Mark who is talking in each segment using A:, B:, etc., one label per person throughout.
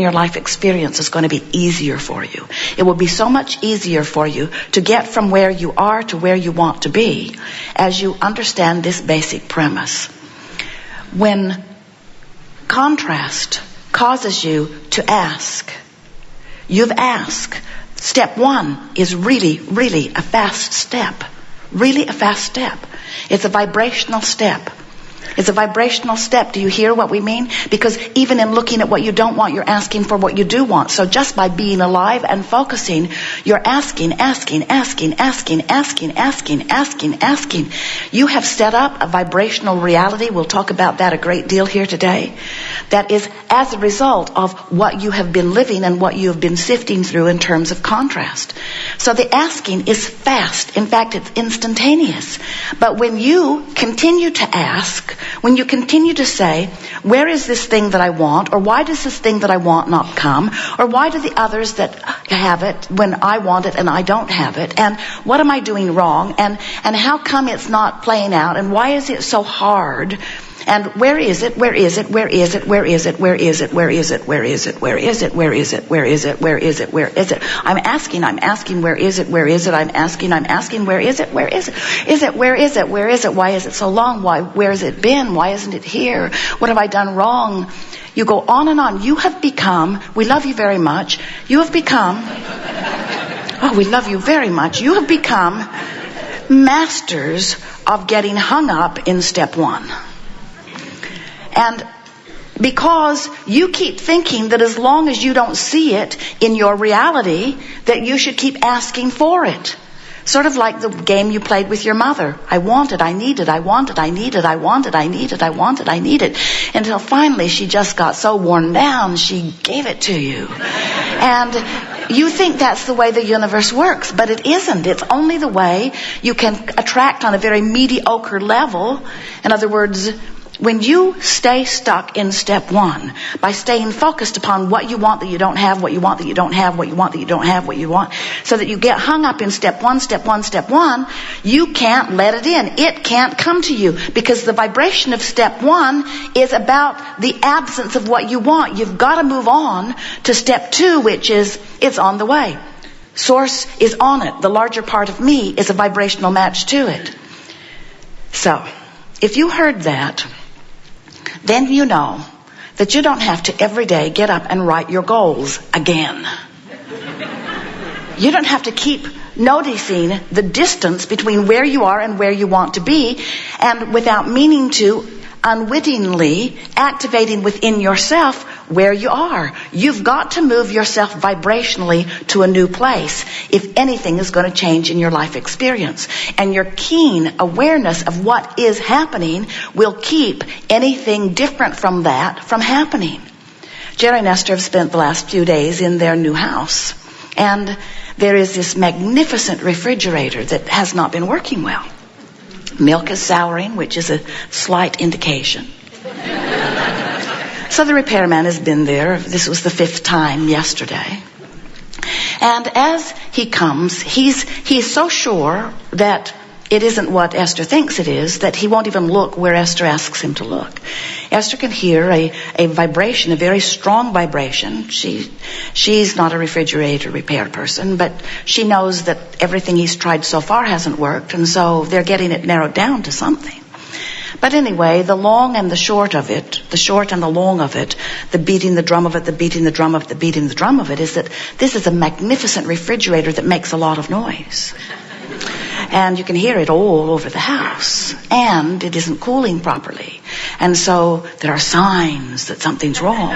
A: your life experience is going to be easier for you. It will be so much easier for you to get from where you are to where you want to be as you understand this basic premise. When contrast causes you to ask, you've asked. Step one is really, really a fast step. Really a fast step. It's a vibrational step. It's a vibrational step. Do you hear what we mean? Because even in looking at what you don't want, you're asking for what you do want. So just by being alive and focusing, you're asking. You have set up a vibrational reality. We'll talk about that a great deal here today. That is as a result of what you have been living and what you have been sifting through in terms of contrast. So the asking is fast. In fact, it's instantaneous. But when you continue to ask, when you continue to say, where is this thing that I want? Or why does this thing that I want not come? Or why do the others that have it when I want it and I don't have it? And what am I doing wrong? And how come it's not playing out? And why is it so hard? And where is it? Where is it? Where is it? Where is it? Where is it? Where is it? Where is it? Where is it? Where is it? Where is it? Where is it? Where is it? I'm asking, where is it? Where is it? I'm asking, where is it? Where is it? Is it? Where is it? Where is it? Why is it so long? Where has it been? Why isn't it here? What have I done wrong? You go on and on. You have become, we love you very much. You have become, oh, we love you very much. You have become masters of getting hung up in step one. And because you keep thinking that as long as you don't see it in your reality, that you should keep asking for it. Sort of like the game you played with your mother. I want it, I need it, I want it, I need it, I want it, I need it, I want it, I need it. Until finally she just got so worn down, she gave it to you. And you think that's the way the universe works, but it isn't. It's only the way you can attract on a very mediocre level. In other words, when you stay stuck in step one, by staying focused upon what you want that you don't have, what you want that you don't have, what you want that you don't have, what you want, so that you get hung up in step one, you can't let it in. It can't come to you because the vibration of step one is about the absence of what you want. You've got to move on to step two, which is, it's on the way. Source is on it. The larger part of me is a vibrational match to it. So, if you heard that, then you know that you don't have to every day get up and write your goals again. You don't have to keep noticing the distance between where you are and where you want to be, and without meaning to, unwittingly activating within yourself where you are. You've got to move yourself vibrationally to a new place if anything is going to change in your life experience. And your keen awareness of what is happening will keep anything different from that from happening. Jerry and Esther have spent the last few days in their new house. And there is this magnificent refrigerator that has not been working well. Milk is souring, which is a slight indication. So the repairman has been there. This was the 5th time yesterday. And as he comes, he's so sure that it isn't what Esther thinks it is, that he won't even look where Esther asks him to look. Esther can hear a vibration, a very strong vibration. She's not a refrigerator repair person, but she knows that everything he's tried so far hasn't worked, and so they're getting it narrowed down to something. But anyway, the long and the short of it, the short and the long of it, the beating the drum of it, the beating the drum of it, the beating the drum of it, is that this is a magnificent refrigerator that makes a lot of noise. And you can hear it all over the house. And it isn't cooling properly. And so there are signs that something's wrong.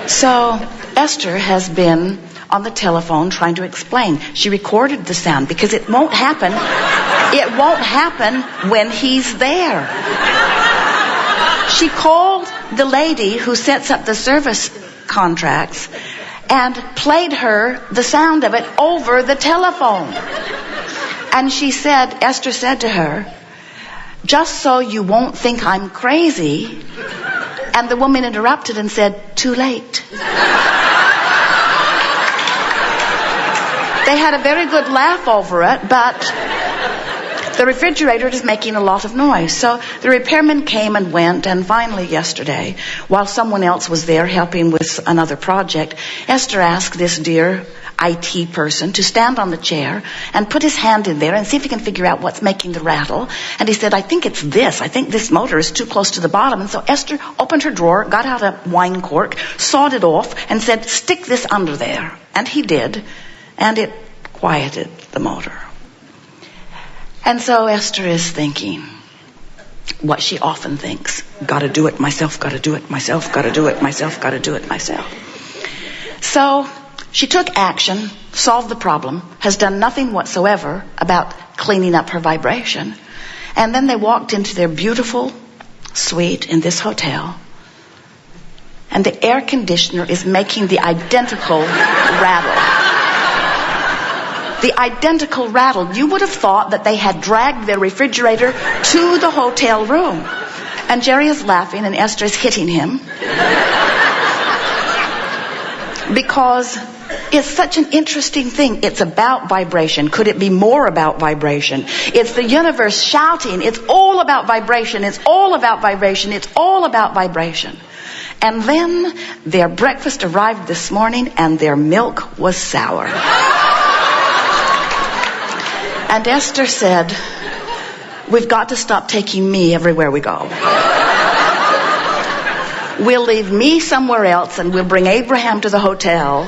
A: So Esther has been on the telephone trying to explain. She recorded the sound because it won't happen. It won't happen when he's there. She called the lady who sets up the service contracts and played her the sound of it over the telephone. And she said, Esther said to her, just so you won't think I'm crazy. And the woman interrupted and said, too late. They had a very good laugh over it, but The refrigerator is making a lot of noise. So the repairman came and went, and finally yesterday, while someone else was there helping with another project, Esther asked this dear IT person to stand on the chair and put his hand in there and see if he can figure out what's making the rattle. And he said, I think it's this. I think this motor is too close to the bottom. And so Esther opened her drawer, got out a wine cork, sawed it off, and said, stick this under there. And he did, and it quieted the motor. And so Esther is thinking what she often thinks. Gotta do it myself, gotta do it myself, gotta do it myself, gotta do it myself. So she took action, solved the problem, has done nothing whatsoever about cleaning up her vibration. And then they walked into their beautiful suite in this hotel. And the air conditioner is making the identical rattle. The identical rattle. You would have thought that they had dragged their refrigerator to the hotel room. And Jerry is laughing and Esther is hitting him. Because it's such an interesting thing. It's about vibration. Could it be more about vibration? It's the universe shouting. It's all about vibration. It's all about vibration. It's all about vibration. And then their breakfast arrived this morning and their milk was sour. And Esther said, we've got to stop taking me everywhere we go. We'll leave me somewhere else and we'll bring Abraham to the hotel.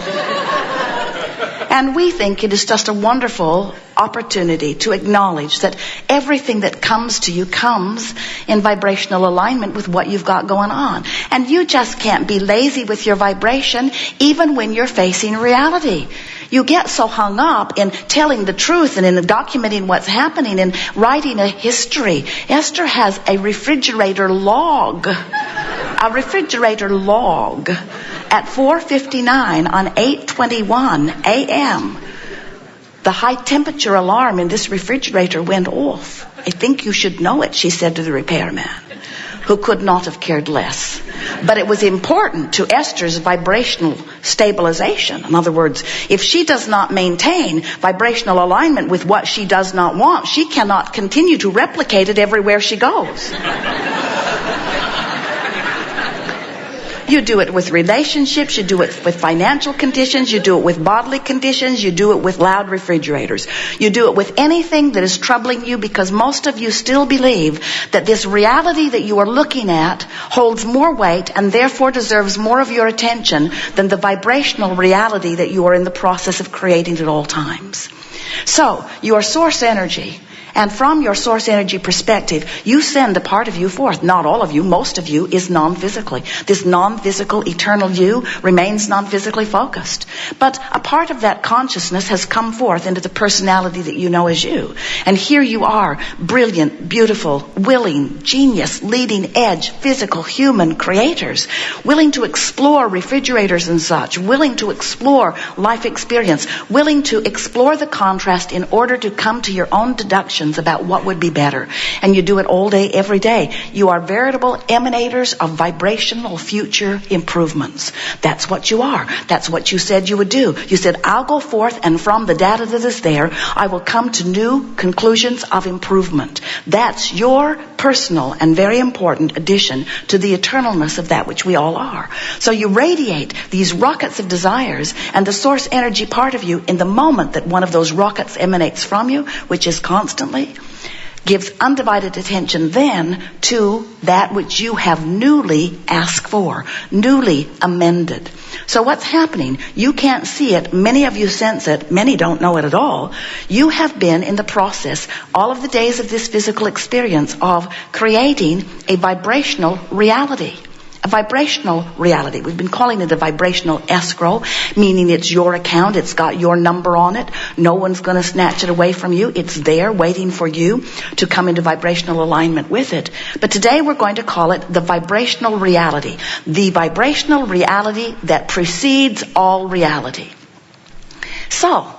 A: And we think it is just a wonderful opportunity to acknowledge that everything that comes to you comes in vibrational alignment with what you've got going on. And you just can't be lazy with your vibration even when you're facing reality. You get so hung up in telling the truth and in documenting what's happening and writing a history. Esther has a refrigerator log. A refrigerator log. At 4:59 on 8:21 a.m., the high temperature alarm in this refrigerator went off. I think you should know it, she said to the repairman, who could not have cared less. But it was important to Esther's vibrational stabilization. In other words, if she does not maintain vibrational alignment with what she does not want, she cannot continue to replicate it everywhere she goes. You do it with relationships, you do it with financial conditions, you do it with bodily conditions, you do it with loud refrigerators. You do it with anything that is troubling you, because most of you still believe that this reality that you are looking at holds more weight and therefore deserves more of your attention than the vibrational reality that you are in the process of creating at all times. So, your source energy, and from your source energy perspective, you send a part of you forth. Not all of you, most of you is non-physically. This non-physical, eternal you remains non-physically focused. But a part of that consciousness has come forth into the personality that you know as you. And here you are, brilliant, beautiful, willing, genius, leading edge, physical, human creators, willing to explore refrigerators and such, willing to explore life experience, willing to explore the contrast in order to come to your own deduction about what would be better. And you do it all day, every day. You are veritable emanators of vibrational future improvements. That's what you are. That's what you said you would do. You said, I'll go forth and from the data that is there, I will come to new conclusions of improvement. That's your personal and very important addition to the eternalness of that which we all are. So you radiate these rockets of desires, and the source energy part of you, in the moment that one of those rockets emanates from you, which is constantly, gives undivided attention then to that which you have newly asked for, newly amended. So what's happening? You can't see it. Many of you sense it. Many don't know it at all. You have been in the process all of the days of this physical experience of creating a vibrational reality. A vibrational reality. We've been calling it a vibrational escrow, meaning it's your account, it's got your number on it. No one's going to snatch it away from you. It's there waiting for you to come into vibrational alignment with it. But today we're going to call it the vibrational reality. The vibrational reality that precedes all reality. So,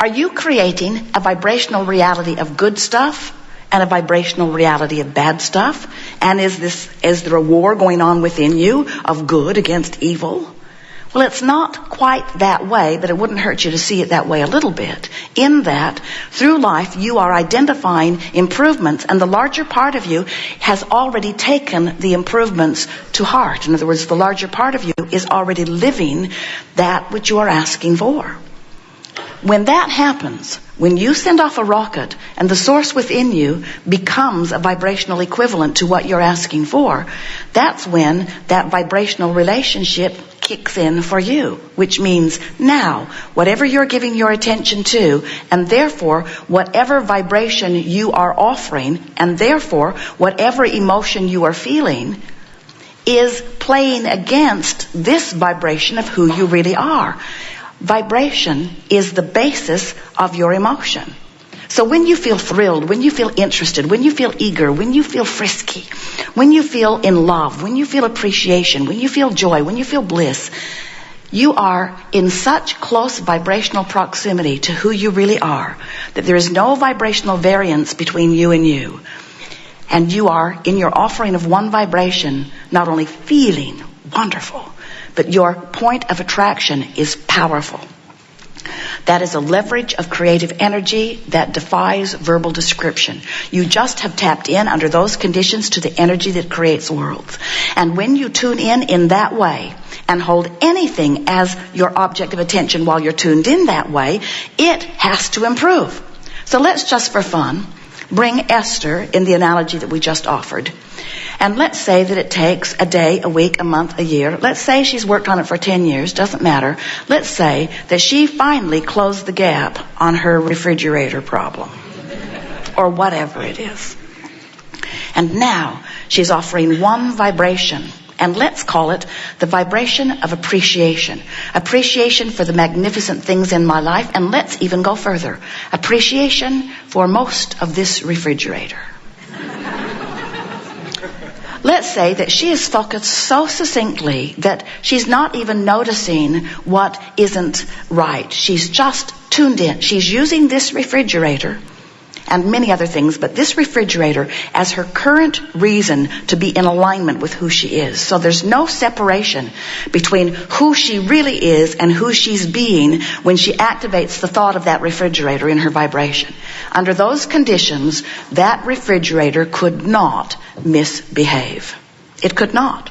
A: are you creating a vibrational reality of good stuff and a vibrational reality of bad stuff? And is there a war going on within you of good against evil? Well, it's not quite that way, but it wouldn't hurt you to see it that way a little bit. In that, through life, you are identifying improvements, and the larger part of you has already taken the improvements to heart. In other words, the larger part of you is already living that which you are asking for. When that happens, when you send off a rocket and the source within you becomes a vibrational equivalent to what you're asking for, that's when that vibrational relationship kicks in for you, which means now, whatever you're giving your attention to, and therefore whatever vibration you are offering, and therefore whatever emotion you are feeling, is playing against this vibration of who you really are. Vibration is the basis of your emotion. So when you feel thrilled, when you feel interested, when you feel eager, when you feel frisky, when you feel in love, when you feel appreciation, when you feel joy, when you feel bliss, you are in such close vibrational proximity to who you really are that there is no vibrational variance between you and you. And you are, in your offering of one vibration, not only feeling wonderful, but your point of attraction is powerful. That is a leverage of creative energy that defies verbal description. You just have tapped in under those conditions to the energy that creates worlds. And when you tune in that way and hold anything as your object of attention while you're tuned in that way, it has to improve. So let's just for fun bring Esther in the analogy that we just offered. And let's say that it takes a day, a week, a month, a year. Let's say she's worked on it for 10 years. Doesn't matter. Let's say that she finally closed the gap on her refrigerator problem. Or whatever it is. And now she's offering one vibration. And let's call it the vibration of appreciation. Appreciation for the magnificent things in my life. And let's even go further. Appreciation for most of this refrigerator. Let's say that she is focused so succinctly that she's not even noticing what isn't right. She's just tuned in. She's using this refrigerator and many other things, but this refrigerator as her current reason to be in alignment with who she is. So there's no separation between who she really is and who she's being when she activates the thought of that refrigerator in her vibration. Under those conditions, that refrigerator could not misbehave. It could not.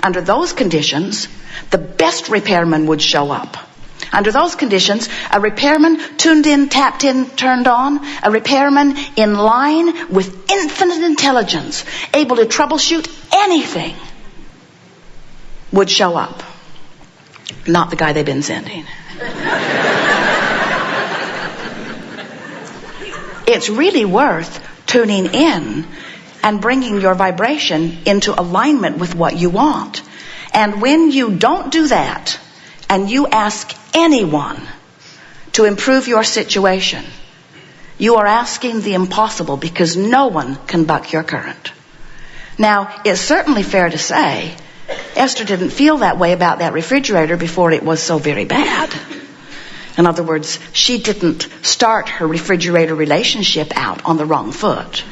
A: Under those conditions, the best repairman would show up. Under those conditions, a repairman tuned in, tapped in, turned on, a repairman in line with infinite intelligence, able to troubleshoot anything, would show up. Not the guy they've been sending. It's really worth tuning in and bringing your vibration into alignment with what you want. And when you don't do that, and you ask anyone to improve your situation, you are asking the impossible, because no one can buck your current. Now, it's certainly fair to say Esther didn't feel that way about that refrigerator before it was so very bad. In other words, she didn't start her refrigerator relationship out on the wrong foot.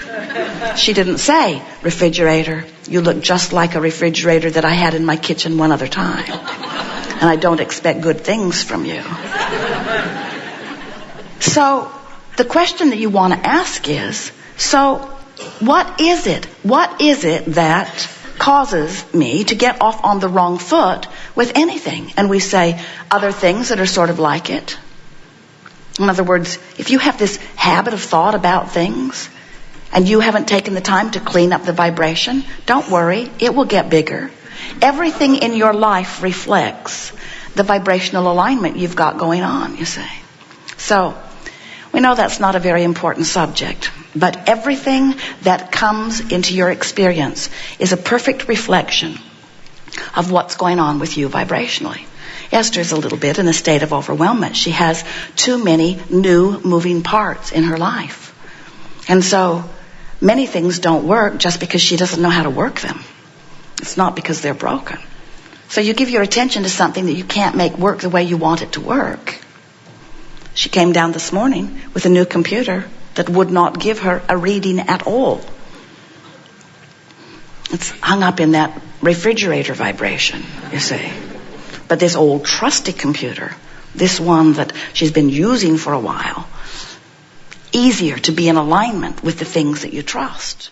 A: She didn't say, refrigerator, you look just like a refrigerator that I had in my kitchen one other time. And I don't expect good things from you. So the question that you want to ask is, so what is it? What is it that causes me to get off on the wrong foot with anything? And we say other things that are sort of like it. In other words, if you have this habit of thought about things and you haven't taken the time to clean up the vibration, don't worry, it will get bigger. Everything in your life reflects the vibrational alignment you've got going on, you see. So, we know that's not a very important subject, but everything that comes into your experience is a perfect reflection of what's going on with you vibrationally. Esther's a little bit in a state of overwhelmment. She has too many new moving parts in her life. And so, many things don't work just because she doesn't know how to work them. It's not because they're broken. So you give your attention to something that you can't make work the way you want it to work. She came down this morning with a new computer that would not give her a reading at all. It's hung up in that refrigerator vibration, you see. But this old trusty computer, this one that she's been using for a while, easier to be in alignment with the things that you trust.